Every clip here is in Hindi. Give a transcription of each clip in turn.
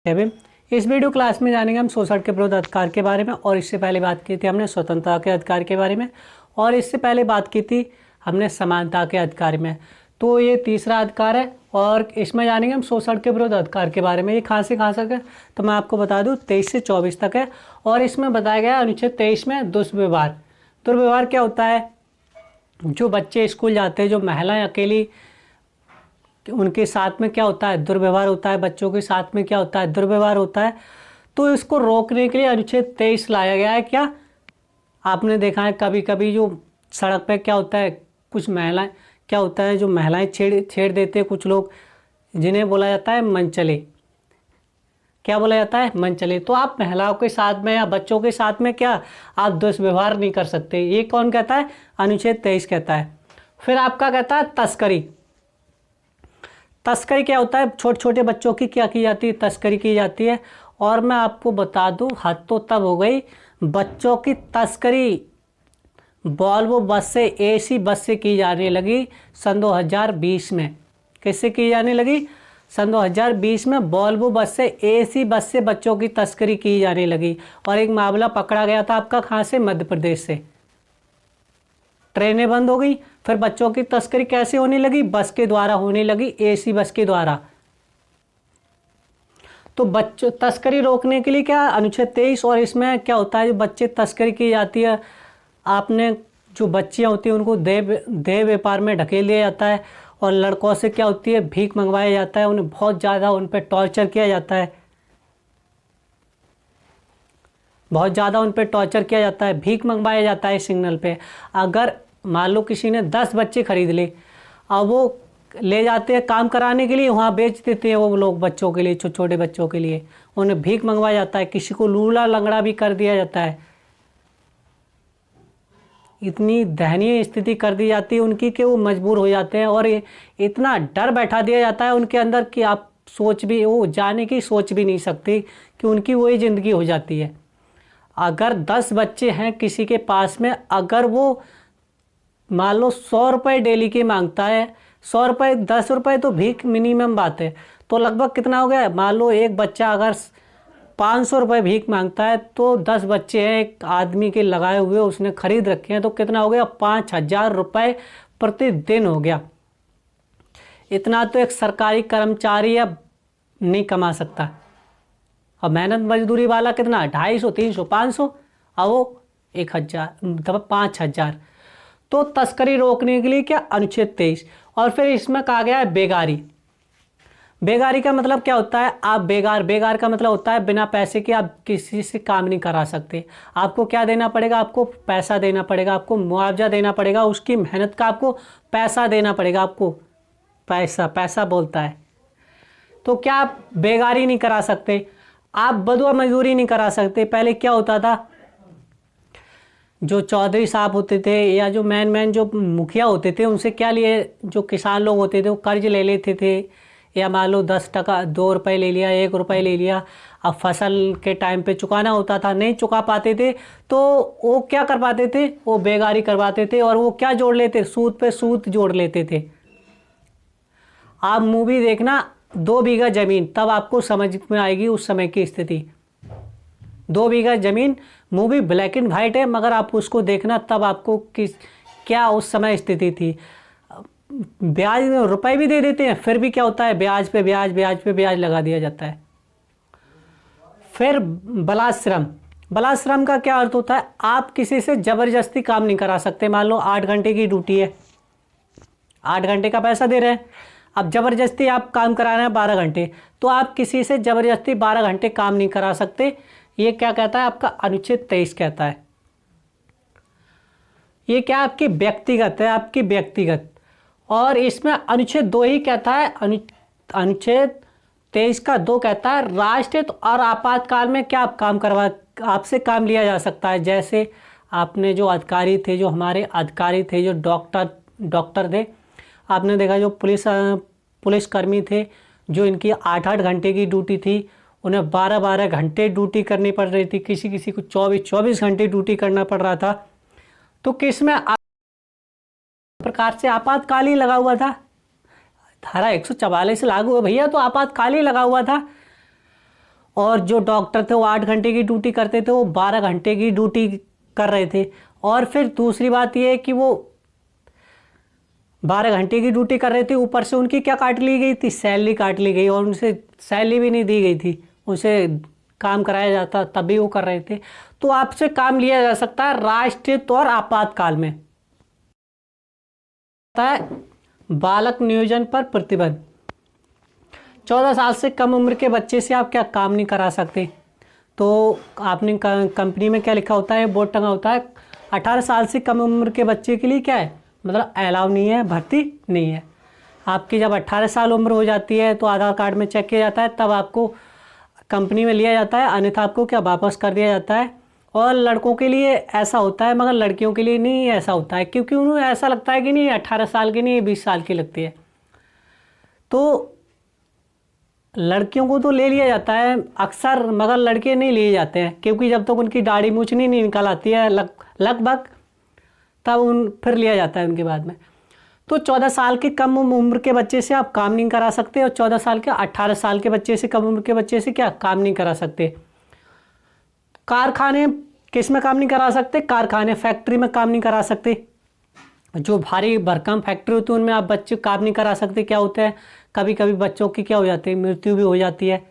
अभी इस वीडियो क्लास में जानेंगे हम शोषण के विरुद्ध अधिकार के बारे में। और इससे पहले बात की थी हमने स्वतंत्रता के अधिकार के बारे में, और इससे पहले बात की थी हमने समानता के अधिकार में। तो ये तीसरा अधिकार है और इसमें जानेंगे हम शोषण के विरुद्ध अधिकार के बारे में। ये कहाँ से कहाँ तक है तो मैं आपको बता दूँ 23 से 24 तक है। और इसमें बताया गया अनुच्छेद 23 में दुष्व्यवहार। दुर्व्यवहार क्या होता है? जो बच्चे स्कूल जाते हैं, जो महिलाएं अकेली, उनके साथ में क्या होता है? दुर्व्यवहार होता है। बच्चों के साथ में क्या होता है? दुर्व्यवहार होता है। तो इसको रोकने के लिए अनुच्छेद 23 लाया गया है। क्या आपने देखा है कभी कभी जो सड़क पे क्या होता है, कुछ महिलाएं क्या होता है, जो महिलाएं छेड़ देते हैं कुछ लोग, जिन्हें बोला जाता है मनचले। क्या बोला जाता है? मनचले। तो आप महिलाओं के साथ में या बच्चों के साथ में क्या आप दुष्व्यवहार नहीं कर सकते। ये कौन कहता है? अनुच्छेद 23 कहता है। फिर आपका कहता है तस्करी। तस्करी क्या होता है? छोटे छोटे बच्चों की क्या की जाती है? तस्करी की जाती है। और मैं आपको बता दूं, हद तो तब हो गई, बच्चों की तस्करी वॉल्वो बस से, एसी बस से की जाने लगी सन 2020 में। किससे की जाने लगी? सन 2020 में वॉल्वो बस से, एसी बस से बच्चों की तस्करी की जाने लगी। और एक मामला पकड़ा गया था आपका, कहाँ से? मध्य प्रदेश से। ट्रेनें बंद हो गई, फिर बच्चों की तस्करी कैसे होने लगी? बस के द्वारा होने लगी, एसी बस के द्वारा। तो बच्चों तस्करी रोकने के लिए क्या अनुच्छेद 23, और इसमें क्या होता है, जो बच्चे तस्करी की जाती है, आपने जो बच्चियां होती हैं उनको देह व्यापार में ढकेल दिया जाता है। और लड़कों से क्या होती है? भीख मंगवाया जाता है, उन्हें बहुत ज़्यादा उन पर टॉर्चर किया जाता है, बहुत ज़्यादा उन पर टॉर्चर किया जाता है, भीख मंगवाया जाता है सिग्नल पे। अगर मान लो किसी ने 10 बच्चे खरीद लिए, अब वो ले जाते हैं काम कराने के लिए, वहाँ बेच देते हैं वो लोग बच्चों के लिए, छोटे छोटे बच्चों के लिए उन्हें भीख मंगवाया जाता है। किसी को लूला लंगड़ा भी कर दिया जाता है। इतनी दयनीय स्थिति कर दी जाती है उनकी कि वो मजबूर हो जाते हैं। और इतना डर बैठा दिया जाता है उनके अंदर कि आप सोच भी, वो जाने की सोच भी नहीं सकती कि उनकी वही ज़िंदगी हो जाती है। अगर 10 बच्चे हैं किसी के पास में, अगर वो मान लो 100 रुपये डेली की मांगता है, 100 रुपये, 10 रुपये तो भीख मिनिमम बात है, तो लगभग कितना हो गया? मान लो एक बच्चा अगर 500 रुपये भीख मांगता है, तो 10 बच्चे हैं एक आदमी के लगाए हुए, उसने खरीद रखे हैं, तो कितना हो गया? 5000 रुपये प्रतिदिन हो गया। इतना तो एक सरकारी कर्मचारी अब नहीं कमा सकता। और मेहनत मजदूरी वाला कितना? 250, 300, 500, और वो 1000, मतलब 5000। तो तस्करी रोकने के लिए क्या अनुच्छेद 23। और फिर इसमें कहा गया है बेगारी। बेगारी का मतलब क्या होता है? आप बेगार का मतलब होता है बिना पैसे के आप किसी से काम नहीं करा सकते। आपको क्या देना पड़ेगा? आपको पैसा देना पड़ेगा, आपको मुआवजा देना पड़ेगा, उसकी मेहनत का आपको पैसा देना पड़ेगा। आपको पैसा बोलता है। तो क्या आप बेगारी नहीं करा सकते, आप बदुआ मजदूरी नहीं करा सकते। पहले क्या होता था, जो चौधरी साहब होते थे या जो मैन जो मुखिया होते थे, उनसे क्या लिए, जो किसान लोग होते थे वो कर्ज ले लेते थे, या मान लो 10 टका, 2 रुपये ले लिया, 1 रुपये ले लिया। अब फसल के टाइम पे चुकाना होता था, नहीं चुका पाते थे, तो वो क्या कर पाते थे? वो बेगारी करवाते थे। और वो क्या जोड़ लेते? सूद पे सूद जोड़ लेते थे। आप मूवी देखना 2 बीघा ज़मीन, तब आपको समझ में आएगी उस समय की स्थिति। 2 बीघा ज़मीन, मूवी ब्लैक एंड वाइट है, मगर आप उसको देखना तब आपको क्या उस समय स्थिति थी। ब्याज में रुपए भी दे देते हैं, फिर भी क्या होता है? ब्याज पे ब्याज, ब्याज पे ब्याज लगा दिया जाता है। फिर बलाश्रम। बलाश्रम का क्या अर्थ होता है? आप किसी से ज़बरदस्ती काम नहीं करा सकते। मान लो 8 घंटे की ड्यूटी है, 8 घंटे का पैसा दे रहे हैं, अब ज़बरदस्ती आप काम कराना है 12 घंटे, तो आप किसी से ज़बरदस्ती 12 घंटे काम नहीं करा सकते। ये क्या कहता है? आपका अनुच्छेद 23 कहता है। ये क्या आपकी व्यक्तिगत है, आपकी व्यक्तिगत। और इसमें अनुच्छेद 2 ही कहता है, अनुच्छेद 23 का 2 कहता है राष्ट्रीय और आपातकाल में क्या आप आपसे काम लिया जा सकता है। जैसे आपने जो अधिकारी थे, जो हमारे अधिकारी थे, जो डॉक्टर थे, आपने देखा जो पुलिसकर्मी थे, जो इनकी 8-8 घंटे की ड्यूटी थी, उन्हें 12-12 घंटे ड्यूटी करनी पड़ रही थी, किसी को 24-24 घंटे ड्यूटी करना पड़ रहा था। तो किस में प्रकार से आपातकाल ही लगा हुआ था। धारा 144 लागू है भैया, तो आपातकाल ही लगा हुआ था। और जो डॉक्टर थे वो 8 घंटे की ड्यूटी करते थे, वो 12 घंटे की ड्यूटी कर रहे थे। और फिर दूसरी बात ये है कि वो 12 घंटे की ड्यूटी कर रहे थे, ऊपर से उनकी क्या काट ली गई थी, सैलरी काट ली गई, और उनसे सैलरी भी नहीं दी गई थी, उनसे काम कराया जाता तभी वो कर रहे थे। तो आपसे काम लिया जा सकता है राष्ट्रीय और आपातकाल में। है बालक नियोजन पर प्रतिबंध। 14 साल से कम उम्र के बच्चे से आप क्या काम नहीं करा सकते। तो आपने कंपनी में क्या लिखा होता है, बोर्ड टंगा होता है, 18 साल से कम उम्र के बच्चे के लिए क्या है, मतलब अलाउ नहीं है, भर्ती नहीं है। आपकी जब 18 साल उम्र हो जाती है तो आधार कार्ड में चेक किया जाता है, तब आपको कंपनी में लिया जाता है, अन्यथा आपको क्या वापस कर दिया जाता है। और लड़कों के लिए ऐसा होता है, मगर लड़कियों के लिए नहीं ऐसा होता है, क्योंकि उन्हें ऐसा लगता है कि नहीं 18 साल की नहीं 20 साल की लगती है। तो लड़कियों को तो ले लिया जाता है अक्सर, मगर लड़के नहीं लिए जाते हैं, क्योंकि जब तक उनकी दाढ़ी मूछ नहीं निकल आती है लगभग, तब फिर लिया जाता है उनके बाद में। तो 14 साल के कम उम्र के बच्चे से आप काम नहीं करा सकते, और 14 साल के 18 साल के बच्चे से कम उम्र के बच्चे से क्या काम नहीं करा सकते। कारखाने किस में काम नहीं करा सकते, कारखाने फैक्ट्री में काम नहीं करा सकते। जो भारी भरकम फैक्ट्री होती है उनमें आप बच्चे काम नहीं करा सकते। क्या होता है, कभी कभी बच्चों की क्या हो जाती है, मृत्यु भी हो जाती है,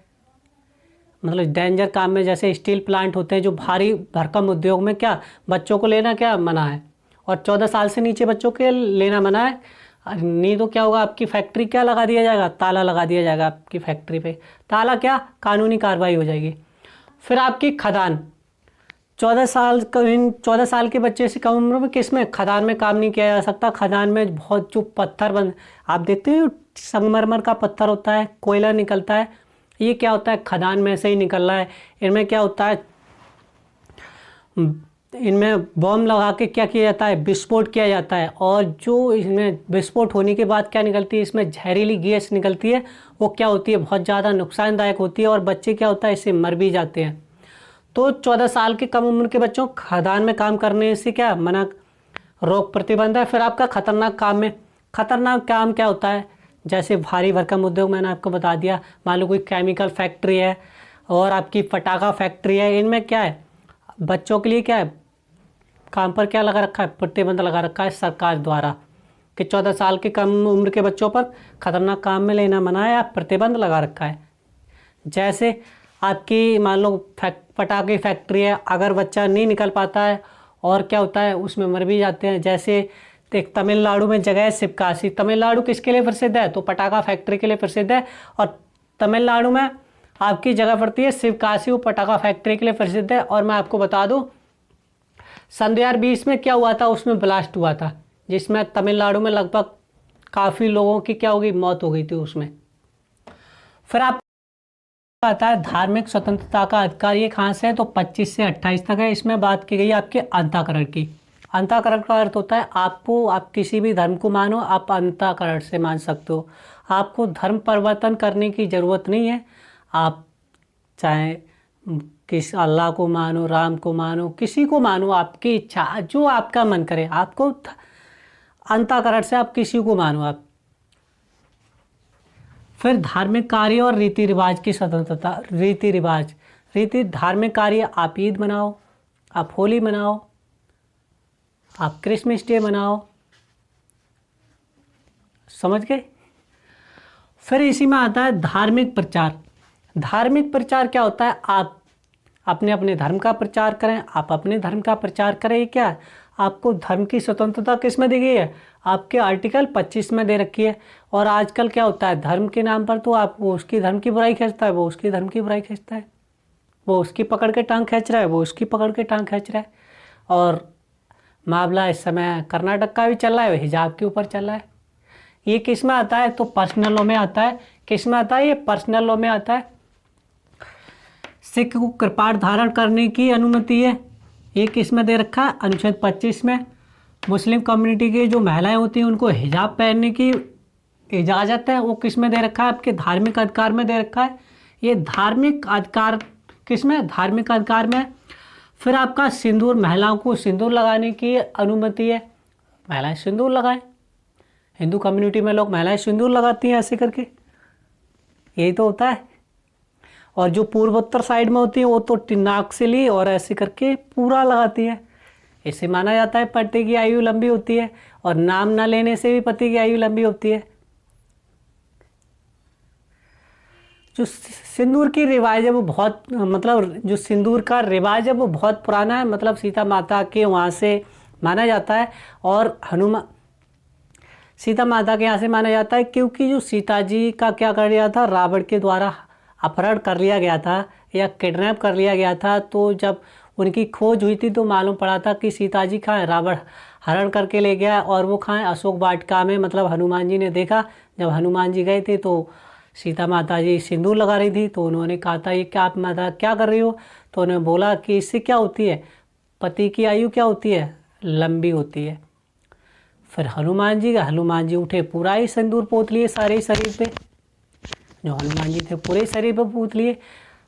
मतलब डेंजर काम में, जैसे स्टील प्लांट होते हैं, जो भारी भरकम उद्योग में क्या बच्चों को लेना क्या मना है, और 14 साल से नीचे बच्चों के लेना मना है। नहीं तो क्या होगा, आपकी फैक्ट्री क्या लगा दिया जाएगा, ताला लगा दिया जाएगा आपकी फैक्ट्री पे। ताला क्या, कानूनी कार्रवाई हो जाएगी। फिर आपकी खदान, 14 साल के बच्चे से कम उम्र में किस में, खदान में काम नहीं किया जा सकता। खदान में बहुत जो पत्थर बन, आप देखते हैं संगमरमर का पत्थर होता है, कोयला निकलता है, ये क्या होता है, खदान में से ही निकल रहा है। इनमें क्या होता है, इनमें बॉम्ब लगा के क्या किया जाता है, विस्फोट किया जाता है, और जो इसमें विस्फोट होने के बाद क्या निकलती है, इसमें जहरीली गैस निकलती है, वो क्या होती है, बहुत ज़्यादा नुकसानदायक होती है, और बच्चे क्या होता है, इससे मर भी जाते हैं। तो 14 साल के कम उम्र के बच्चों खदान में काम करने से क्या मना, रोक प्रतिबंध है। फिर आपका खतरनाक काम में, खतरनाक काम क्या होता है, जैसे भारी भरकम उद्योग मैंने आपको बता दिया, मान लो कोई केमिकल फैक्ट्री है और आपकी पटाखा फैक्ट्री है, इनमें क्या है, बच्चों के लिए क्या है, काम पर क्या लगा रखा है, प्रतिबंध लगा रखा है सरकार द्वारा, कि 14 साल के कम उम्र के बच्चों पर खतरनाक काम में लेना मना है, या प्रतिबंध लगा रखा है। जैसे आपकी मान लो पटाखे फैक्ट्री है, अगर बच्चा नहीं निकल पाता है और क्या होता है, उसमें मर भी जाते हैं। जैसे एक तमिलनाडु में जगह है शिवकाशी, तमिलनाडु किसके लिए प्रसिद्ध है, तो पटाखा फैक्ट्री के लिए प्रसिद्ध है, और तमिलनाडु में आपकी जगह पड़ती है शिवकाशी, वो पटाखा फैक्ट्री के लिए प्रसिद्ध है। और मैं आपको बता दूं, सन 2020 में क्या हुआ था, उसमें ब्लास्ट हुआ था, जिसमें तमिलनाडु में लगभग काफ़ी लोगों की क्या हो गई, मौत हो गई थी उसमें। फिर आप आता है धार्मिक स्वतंत्रता का अधिकार, ये कहाँ से है, तो 25 से 28 तक है। इसमें बात की गई आपके अंतःकरण की। अंतःकरण का अर्थ होता है आपको, आप किसी भी धर्म को मानो, आप अंतःकरण से मान सकते हो, आपको धर्म परिवर्तन करने की ज़रूरत नहीं है। आप चाहे किस अल्लाह को मानो, राम को मानो, किसी को मानो, आपकी इच्छा, जो आपका मन करे, आपको अंतःकरण से आप किसी को मानो आप। फिर धार्मिक कार्य और रीति रिवाज की स्वतंत्रता। रीति रिवाज, धार्मिक कार्य, आप ईद मनाओ, आप होली मनाओ, आप क्रिसमस डे मनाओ, समझ गए। फिर इसी में आता है धार्मिक प्रचार। धार्मिक प्रचार क्या होता है, आप अपने अपने धर्म का प्रचार करें, आप अपने धर्म का प्रचार करें। ये क्या है, आपको धर्म की स्वतंत्रता किस में दी गई है, आपके आर्टिकल 25 में दे रखी है। और आजकल क्या होता है, धर्म के नाम पर तो आप, वो उसकी धर्म की बुराई खींचता है, वो उसकी धर्म की बुराई खींचता है, वो उसकी पकड़ के टांग खींच रहा है, वो उसकी पकड़ के टांग खींच रहा है। और मामला इस समय कर्नाटक का भी चल रहा है, हिजाब के ऊपर चल रहा है। ये किस में आता है, तो पर्सनल लॉ में आता है। किस में आता है, ये पर्सनल लॉ में आता है। सिख को कृपाण धारण करने की अनुमति है, ये किस में दे रखा है, अनुच्छेद 25 में। मुस्लिम कम्युनिटी की जो महिलाएं होती हैं उनको हिजाब पहनने की इजाज़त है, वो किस में दे रखा है, आपके धार्मिक अधिकार में दे रखा है। ये धार्मिक अधिकार किस में, धार्मिक अधिकार में। फिर आपका सिंदूर, महिलाओं को सिंदूर लगाने की अनुमति है, महिलाएं सिंदूर लगाएं। हिंदू कम्युनिटी में लोग महिलाएं सिंदूर लगाती हैं ऐसे करके, यही तो होता है। और जो पूर्वोत्तर साइड में होती है वो तो नाक से ली और ऐसे करके पूरा लगाती है। इसे माना जाता है पति की आयु लंबी होती है, और नाम न लेने से भी पति की आयु लंबी होती है। जो सिंदूर की रिवाज है वो बहुत, मतलब जो सिंदूर का रिवाज है वो बहुत पुराना है, मतलब सीता माता के वहाँ से माना जाता है। और हनुमान सीता माता के यहाँ से माना जाता है, क्योंकि जो सीता जी का क्या कर लिया था, रावण के द्वारा अपहरण कर लिया गया था या किडनैप कर लिया गया था। तो जब उनकी खोज हुई थी तो मालूम पड़ा था कि सीता जी कहाँ है, रावण हरण करके ले गया और वो कहाँ है, अशोक वाटिका में। मतलब हनुमान जी ने देखा, जब हनुमान जी गए थे तो सीता माता जी सिंदूर लगा रही थी, तो उन्होंने कहा था ये क्या आप माता क्या कर रही हो, तो उन्होंने बोला कि इससे क्या होती है, पति की आयु क्या होती है, लंबी होती है। फिर हनुमान जी उठे, पूरा ही सिंदूर पोत लिए सारे शरीर पे, जो हनुमान जी थे पूरे शरीर पे पोत लिए।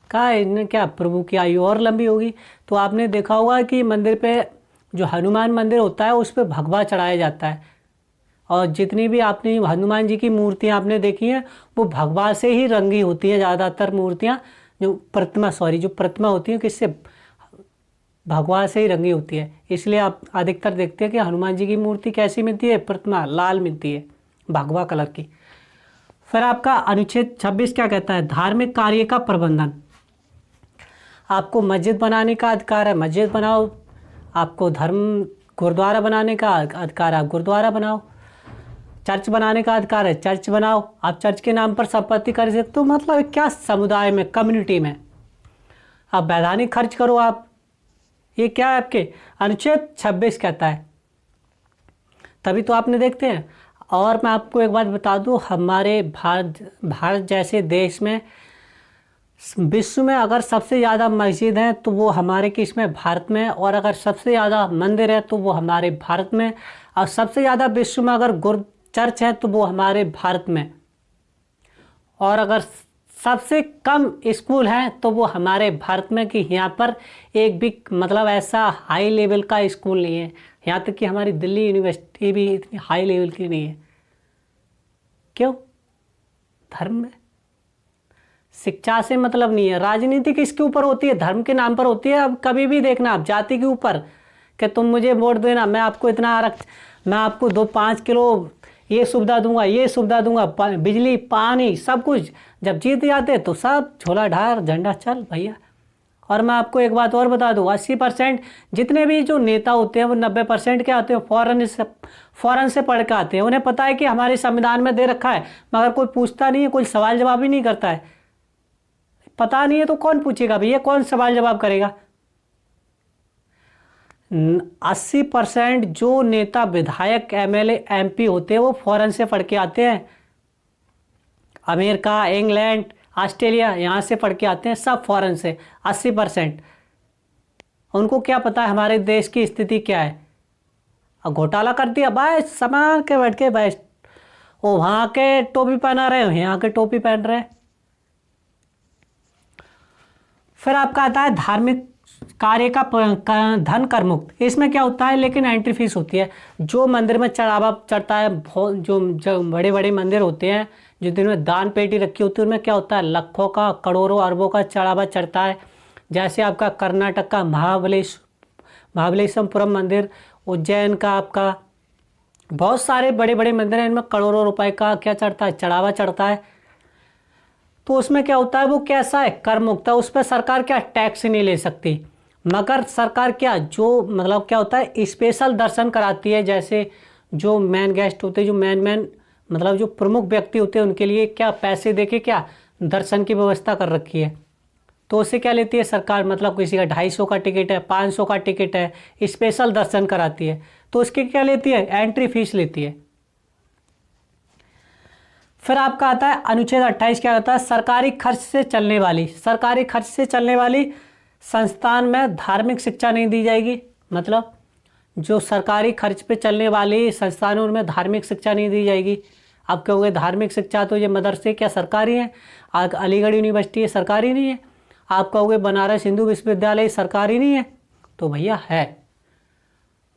कहा इन्हें क्या, प्रभु की आयु और लंबी होगी। तो आपने देखा होगा कि मंदिर पे, जो हनुमान मंदिर होता है उस पर भगवा चढ़ाया जाता है, और जितनी भी आपने हनुमान जी की मूर्तियाँ आपने देखी हैं वो भगवा से ही रंगी होती हैं। ज़्यादातर मूर्तियाँ जो प्रतिमा होती हैं किससे, भगवा से ही रंगी होती है। इसलिए आप अधिकतर देखते हैं कि हनुमान जी की मूर्ति कैसी मिलती है, प्रतिमा लाल मिलती है, भगवा कलर की। फिर आपका अनुच्छेद 26 क्या कहता है, धार्मिक कार्य का प्रबंधन। आपको मस्जिद बनाने का अधिकार है, मस्जिद बनाओ। आपको गुरुद्वारा बनाने का अधिकार है, आप गुरुद्वारा बनाओ। चर्च बनाने का अधिकार है, चर्च बनाओ। आप चर्च के नाम पर संपत्ति कर सकते हो, मतलब क्या समुदाय में, कम्युनिटी में आप वैधानिक खर्च करो आप। ये क्या है आपके अनुच्छेद 26 कहता है, तभी तो आपने देखते हैं। और मैं आपको एक बात बता दूं, हमारे भारत जैसे देश में, विश्व में अगर सबसे ज़्यादा मस्जिद हैं तो वो हमारे किस में, भारत में। और अगर सबसे ज़्यादा मंदिर है तो वो हमारे भारत में। और सबसे ज़्यादा विश्व में अगर चर्च है तो वो हमारे भारत में। और अगर सबसे कम स्कूल हैं तो वो हमारे भारत में, कि यहाँ पर एक भी मतलब ऐसा हाई लेवल का स्कूल नहीं है। यहाँ तक कि हमारी दिल्ली यूनिवर्सिटी भी इतनी हाई लेवल की नहीं है। क्यों? धर्म में शिक्षा से मतलब नहीं है। राजनीति किसके ऊपर होती है, धर्म के नाम पर होती है। अब कभी भी देखना आप जाति के ऊपर, कि तुम मुझे वोट देना, मैं आपको इतना मैं आपको 5 किलो ये सुविधा दूंगा, ये सुविधा दूंगा, बिजली पानी सब कुछ। जब जीत जाते तो सब झोला ढार झंडा चल भैया। और मैं आपको एक बात और बता दूं, 80% जितने भी जो नेता होते हैं वो 90% के आते हैं फॉरेन से पढ़ के आते हैं। उन्हें पता है कि हमारे संविधान में दे रखा है, मगर कोई पूछता नहीं है, कोई सवाल जवाब ही नहीं करता है। पता नहीं है तो कौन पूछेगा भैया, कौन सवाल जवाब करेगा। 80% जो नेता विधायक MLA MP होते हैं वो फॉरेन से पढ़ के आते हैं। अमेरिका, इंग्लैंड, ऑस्ट्रेलिया, यहाँ से पढ़ के आते हैं सब फॉरेन से 80%। उनको क्या पता है हमारे देश की स्थिति क्या है। और घोटाला कर दिया बस, समान के बैठ के बस, वो वहाँ के टोपी पहना रहे हो, यहाँ के टोपी पहन रहे हैं। फिर आपका आता है धार्मिक कार्य का धन कर मुक्त। इसमें क्या होता है, लेकिन एंट्री फीस होती है। जो मंदिर में चढ़ावा चढ़ता है, जो बड़े बड़े मंदिर होते हैं जो जिनमें दान पेटी रखी होती है, उनमें क्या होता है, लाखों का, करोड़ों अरबों का चढ़ावा चढ़ता है। जैसे आपका कर्नाटक का महाबलेश्वरम मंदिर, उज्जैन का आपका, बहुत सारे बड़े बड़े मंदिर हैं, इनमें करोड़ों रुपए का क्या चढ़ता है, चढ़ावा चढ़ता है। तो उसमें क्या होता है, वो कैसा है, कर मुक्त है। उस पर सरकार क्या टैक्स नहीं ले सकती, मगर सरकार क्या, जो मतलब क्या होता है, स्पेशल दर्शन कराती है। जैसे जो मेन गेस्ट होते हैं, जो मेन मतलब जो प्रमुख व्यक्ति होते हैं, उनके लिए क्या पैसे देके क्या दर्शन की व्यवस्था कर रखी है। तो उससे क्या लेती है सरकार, मतलब किसी का 250 का टिकट है, 500 का टिकट है, स्पेशल दर्शन कराती है, तो उसकी क्या लेती है, एंट्री फीस लेती है। फिर आपका आता है अनुच्छेद 28 क्या होता है, सरकारी खर्च से चलने वाली संस्थान में धार्मिक शिक्षा नहीं दी जाएगी। मतलब जो सरकारी खर्च पे चलने वाली संस्थानों में धार्मिक शिक्षा नहीं दी जाएगी। आप कहोगे धार्मिक शिक्षा तो ये मदरसे क्या सरकारी हैं, अलीगढ़ यूनिवर्सिटी है सरकारी नहीं है। आप कहोगे बनारस हिंदू विश्वविद्यालय सरकारी नहीं है, तो भैया है।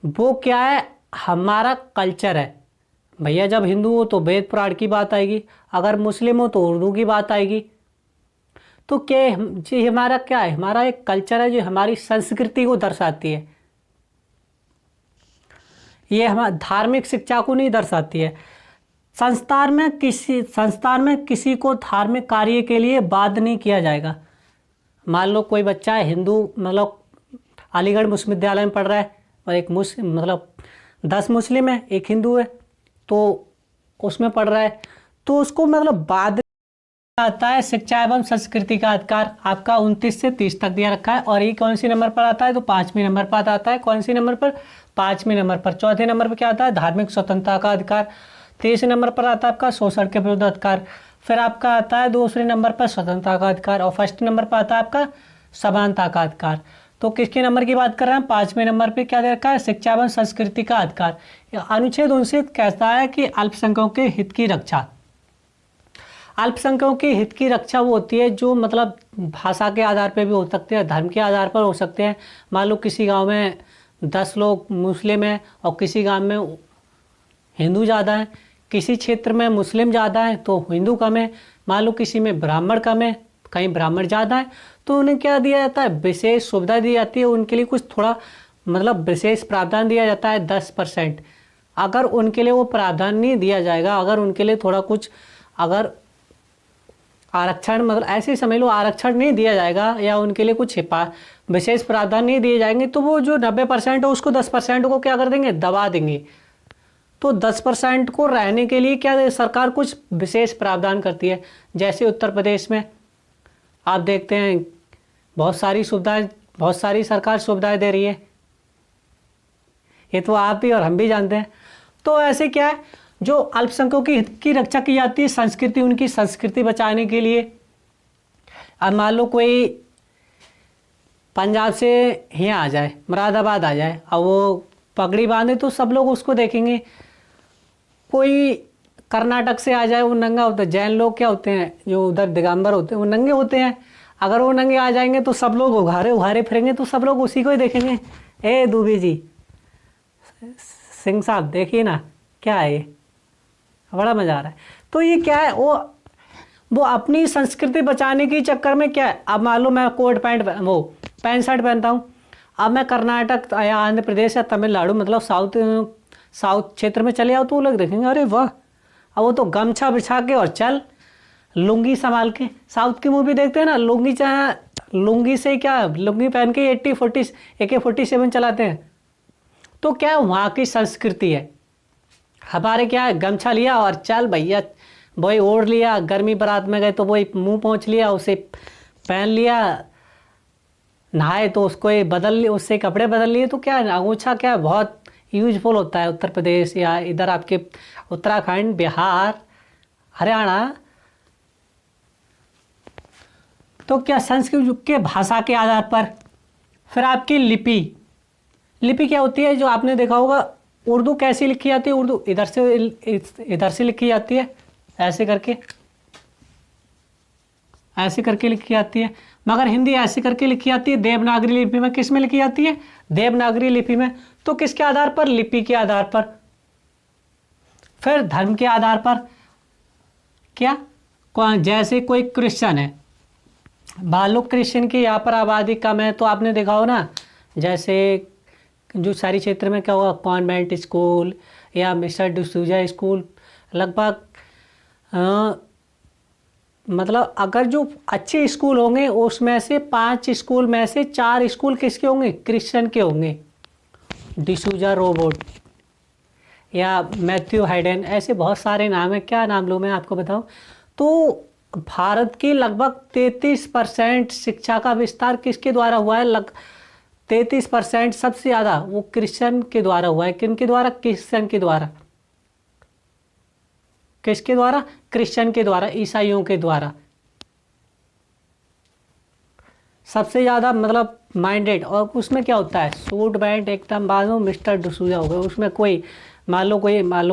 वो क्या है, हमारा कल्चर है भैया। जब हिंदू हो तो वेद पुराण की बात आएगी, अगर मुस्लिम हो तो उर्दू की बात आएगी। तो क्या जी हमारा क्या है, हमारा एक कल्चर है जो हमारी संस्कृति को दर्शाती है। ये हमारी धार्मिक शिक्षा को नहीं दर्शाती है। संस्थान में किसी को धार्मिक कार्य के लिए बाध्य नहीं किया जाएगा। मान लो कोई बच्चा है हिंदू, मतलब अलीगढ़ मुस्लिम विद्यालय में पढ़ रहा है और एक मुस्लिम, मतलब 10 मुस्लिम है, एक हिंदू है, तो उसमें पढ़ रहा है, तो उसको मतलब बाध्य आता है शिक्षा एवं संस्कृति का अधिकार। आपका 29 से 30 तक दिया रखा है। और ये कौन सी नंबर पर आता है, तो 5वें नंबर पर आता है। कौन सी नंबर पर, 5वें नंबर पर। चौथे नंबर पर क्या आता है, धार्मिक स्वतंत्रता का अधिकार। 23वें नंबर पर आता है आपका शोषण के विरुद्ध अधिकार। फिर आपका आता है दूसरे नंबर पर स्वतंत्रता का अधिकार। और फर्स्ट नंबर पर आता है आपका समानता का अधिकार। तो किसके नंबर की बात कर रहे हैं, 5वें नंबर पे क्या दे रखा है, शिक्षा एवं संस्कृति का अधिकार। अनुच्छेद 29 कहता है कि अल्पसंख्यकों के हित की रक्षा। अल्पसंख्यकों के हित की रक्षा वो होती है जो मतलब भाषा के आधार पर भी हो सकते हैं, धर्म के आधार पर हो सकते हैं। मान लो किसी गांव में 10 लोग मुस्लिम हैं और किसी गांव में हिंदू ज़्यादा हैं, किसी क्षेत्र में मुस्लिम ज़्यादा हैं तो हिंदू कम है, मान लो किसी में ब्राह्मण कम है, कहीं ब्राह्मण ज़्यादा है, तो उन्हें क्या दिया जाता है, विशेष सुविधा दी जाती है। उनके लिए कुछ थोड़ा मतलब विशेष प्रावधान दिया जाता है 10%। अगर उनके लिए वो प्रावधान नहीं दिया जाएगा, अगर उनके लिए थोड़ा कुछ अगर आरक्षण, मतलब ऐसे समझ लो आरक्षण नहीं दिया जाएगा या उनके लिए कुछ विशेष प्रावधान नहीं दिए जाएंगे, तो वो जो 90% है उसको 10% को क्या कर देंगे, दबा देंगे। तो 10% को रहने के लिए क्या सरकार कुछ विशेष प्रावधान करती है। जैसे उत्तर प्रदेश में आप देखते हैं बहुत सारी सुविधाएं, बहुत सारी सरकार सुविधाएं दे रही है, ये तो आप भी और हम भी जानते हैं। तो ऐसे क्या है, जो अल्पसंख्यकों की हित की रक्षा की जाती है, संस्कृति, उनकी संस्कृति बचाने के लिए। अब मान लो कोई पंजाब से यहाँ आ जाए, मुरादाबाद आ जाए, अब वो पगड़ी बांधे तो सब लोग उसको देखेंगे। कोई कर्नाटक से आ जाए, वो नंगा होता है। जैन लोग क्या होते हैं, जो उधर दिगंबर होते हैं, वो नंगे होते हैं। अगर वो नंगे आ जाएंगे तो सब लोग उघारे उघारे फिरेंगे, तो सब लोग उसी को ही देखेंगे। ए दुबे जी, सिंह साहब देखिए ना क्या है ये, बड़ा मजा आ रहा है। तो ये क्या है, वो अपनी संस्कृति बचाने के चक्कर में क्या है, अब मान लो मैं कोट पैंट वो पैंट शर्ट पहनता हूँ, अब मैं कर्नाटक या आंध्र प्रदेश या तमिलनाडु, मतलब साउथ क्षेत्र में चले आओ तो वो लोग देखेंगे अरे वाह, अब वो तो गमछा बिछा के और चल लुंगी संभाल के। साउथ की मूवी देखते हैं ना, लुंगी चाहे लुंगी से क्या, लुंगी पहन के AK-47 चलाते हैं। तो क्या है, वहाँ की संस्कृति है। हमारे क्या है, गमछा लिया और चल भैया, वही ओढ़ लिया, गर्मी बारात में गए तो वही मुंह पोंछ लिया, उसे पहन लिया, नहाए तो उसको बदल लिया, उससे कपड़े बदल लिए। तो क्या है, अंगूछा क्या है, बहुत यूजफुल होता है उत्तर प्रदेश या इधर आपके उत्तराखंड, बिहार, हरियाणा। तो क्या संस्कृत के भाषा के आधार पर। फिर आपकी लिपि क्या होती है, जो आपने देखा होगा उर्दू कैसी लिखी जाती है, उर्दू इधर से लिखी जाती है, ऐसे करके लिखी जाती है। मगर हिंदी ऐसे करके लिखी जाती है देवनागरी लिपि में। किस में लिखी जाती है, देवनागरी लिपि में। तो किसके आधार पर, लिपि के आधार पर। फिर धर्म के आधार पर क्या, जैसे कोई क्रिश्चियन है, मान लो क्रिश्चियन की यहाँ पर आबादी कम है, तो आपने देखा हो ना, जैसे जो शहरी क्षेत्र में क्या हुआ, कॉन्वेंट स्कूल या मिस्टर डिसूजा स्कूल, लगभग मतलब अगर जो अच्छे स्कूल होंगे उसमें से 5 स्कूल में से 4 स्कूल किसके होंगे, क्रिश्चियन के होंगे। डिसूजा रोबोट या मैथ्यू हाइडेन, ऐसे बहुत सारे नाम हैं। क्या नाम लूँ मैं आपको बताऊं, तो भारत की लगभग 33% शिक्षा का विस्तार किसके द्वारा हुआ है, 33% सबसे ज़्यादा वो क्रिश्चियन के द्वारा हुआ है। किनके द्वारा, क्रिश्चियन के द्वारा। किसके द्वारा, क्रिश्चियन के द्वारा, ईसाइयों के द्वारा सबसे ज़्यादा मतलब माइंडेड। और उसमें क्या होता है, सूट बैंड एकदम बाजू मिस्टर डिसूजा हो गए। उसमें कोई मान लो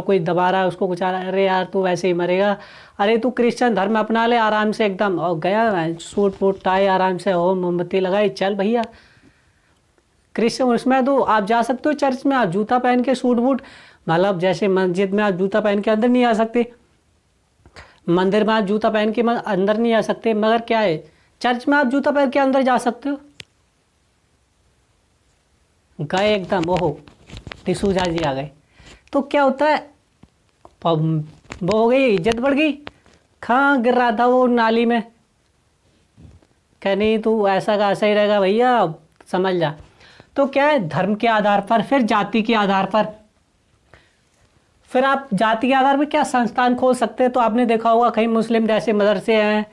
कोई दबा रहा है उसको, कुछ आ रहा है, अरे यार तू वैसे ही मरेगा, अरे तू क्रिश्चियन धर्म अपना ले आराम से एकदम, और गया सूट वूट टाई आराम से हो, मोमबत्ती लगाई, चल भैया क्रिश्चियन। उसमें तो आप जा सकते हो चर्च में, आप जूता पहन के सूट बूट, मतलब जैसे मस्जिद में आप जूता पहन के अंदर नहीं आ सकते, मंदिर में आप जूता पहन के अंदर नहीं आ सकते, मगर क्या है चर्च में आप जूता पहन के अंदर जा सकते हो? गए एकदम, ओहो डिसूजा जी आ गए। तो क्या होता है, वो हो गई, इज्जत बढ़ गई। कहाँ गिर रहा था वो नाली में, कह नहीं तू ऐसा का ऐसा ही रहेगा भैया, समझ जा। तो क्या है, धर्म के आधार पर, फिर जाति के आधार पर, फिर आप जाति के आधार पर क्या संस्थान खोल सकते हैं। तो आपने देखा होगा कहीं मुस्लिम जैसे मदरसे हैं।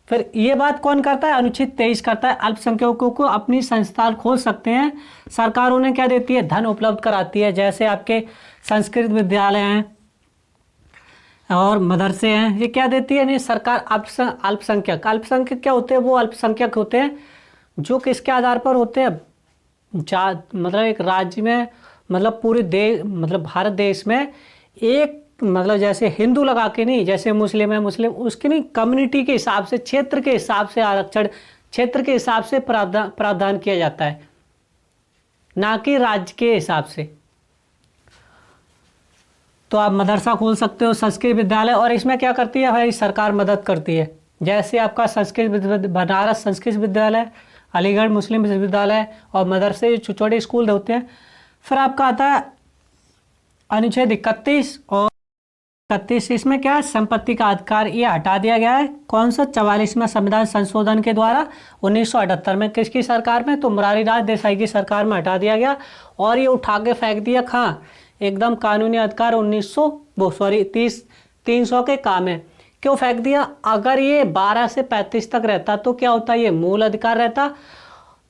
फिर ये बात कौन करता है, अनुच्छेद 23 करता है, अल्पसंख्यकों को अपनी संस्थान खोल सकते हैं। सरकार उन्हें क्या देती है, धन उपलब्ध कराती है। जैसे आपके संस्कृत विद्यालय हैं और मदरसे हैं, ये क्या देती है, नहीं सरकार अल्पसंख्यक। अल्पसंख्यक क्या होते हैं, वो अल्पसंख्यक होते हैं जो किसके आधार पर होते हैं, मतलब एक राज्य में, मतलब पूरे देश, मतलब भारत देश में एक, मतलब जैसे हिंदू लगा के नहीं, जैसे मुस्लिम है मुस्लिम, उसकी नहीं, कम्युनिटी के हिसाब से, क्षेत्र के हिसाब से आरक्षण, क्षेत्र के हिसाब से प्रावधान किया जाता है, ना कि राज्य के हिसाब से। तो आप मदरसा खोल सकते हो, संस्कृत विद्यालय, और इसमें क्या करती है भाई, सरकार मदद करती है। जैसे आपका संस्कृत, बनारस संस्कृत विद्यालय, अलीगढ़ मुस्लिम विश्वविद्यालय और मदरसे, छोटे स्कूल होते हैं। फिर आपका आता है अनुच्छेद 31 और 31, इसमें क्या है, संपत्ति का अधिकार ये हटा दिया गया है। कौन सा, 44वें संविधान संशोधन के द्वारा 1978 में। किसकी सरकार में, तो मुरारी लाल देसाई की सरकार में हटा दिया गया। और ये उठा के फेंक दिया कहाँ, एकदम कानूनी अधिकार 300 के काम है। क्यों फेंक दिया, अगर ये 12 से 35 तक रहता तो क्या होता, ये मूल अधिकार रहता।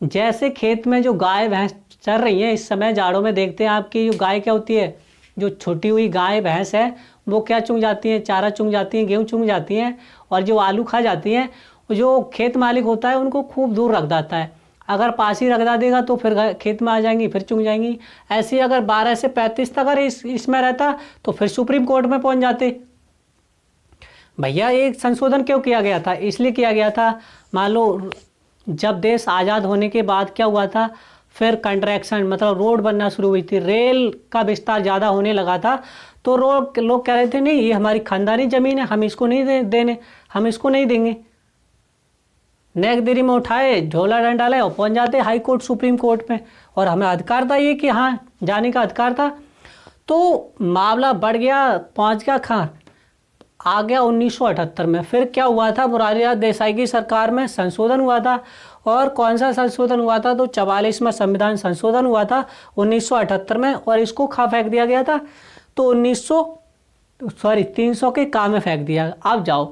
जैसे खेत में जो गाय भैंस चल रही है इस समय जाड़ों में, देखते हैं आपकी जो गाय क्या होती है, जो छोटी हुई गाय भैंस है वो क्या चुंग जाती हैं, चारा चुंग जाती हैं, गेहूँ चुंग जाती हैं, और जो आलू खा जाती हैं, जो खेत मालिक होता है उनको खूब दूर रख देता है। अगर पास ही रख देगा तो फिर खेत में आ जाएंगी, फिर चुंग जाएंगी। ऐसे ही अगर 12 से 35 तक अगर इसमें रहता तो फिर सुप्रीम कोर्ट में पहुंच जाते। भैया ये संशोधन क्यों किया गया था, इसलिए किया गया था, मान लो जब देश आज़ाद होने के बाद क्या हुआ था, फिर कंट्रैक्शन, मतलब रोड बनना शुरू हुई थी, रेल का विस्तार ज़्यादा होने लगा था। तो लोग कह रहे थे नहीं ये हमारी खानदानी ज़मीन है, हम इसको नहीं देने, हम इसको नहीं देंगे। नेक देरी में उठाए, झोला डंडा ले और पहुँच जाते हाई कोर्ट, सुप्रीम कोर्ट में, और हमें अधिकार था ये कि हाँ जाने का अधिकार था। तो मामला बढ़ गया, पहुँच गया कहाँ, आ गया 1978 में। फिर क्या हुआ था, मुरारी लाल देसाई की सरकार में संशोधन हुआ था। और कौन सा संशोधन हुआ था, तो 44वां संविधान संशोधन हुआ था 1978 में, और इसको खा फेंक दिया गया था। तो 300 के काम में फेंक दिया। अब जाओ,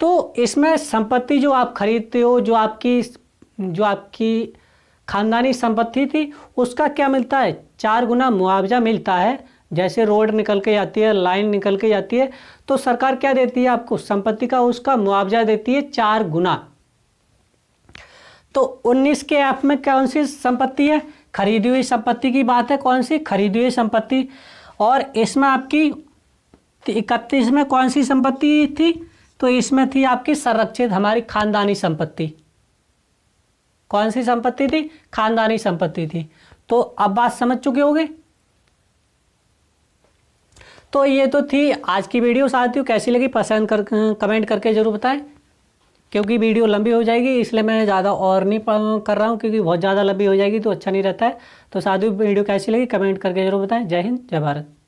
तो इसमें संपत्ति जो आप खरीदते हो, जो आपकी खानदानी संपत्ति थी, उसका क्या मिलता है, 4 गुना मुआवजा मिलता है। जैसे रोड निकल के जाती है, लाइन निकल के जाती है, तो सरकार क्या देती है आपको, संपत्ति का उसका मुआवजा देती है 4 गुना। तो 19 के ऐप में कौन सी संपत्ति है, खरीदी हुई संपत्ति की बात है, कौन सी, खरीदी हुई संपत्ति। और इसमें आपकी 31 में कौन सी संपत्ति थी, तो इसमें थी आपकी संरक्षित हमारी खानदानी संपत्ति। कौन सी संपत्ति थी, खानदानी संपत्ति थी। तो अब बात समझ चुके होंगे। तो ये तो थी आज की वीडियो। साथियों कैसी लगी पसंद कमेंट करके जरूर बताएं, क्योंकि वीडियो लंबी हो जाएगी इसलिए मैं ज़्यादा और नहीं कर रहा हूँ, क्योंकि बहुत ज़्यादा लंबी हो जाएगी तो अच्छा नहीं रहता है। तो साथियों वीडियो कैसी लगी कमेंट करके जरूर बताएं। जय हिंद, जय भारत।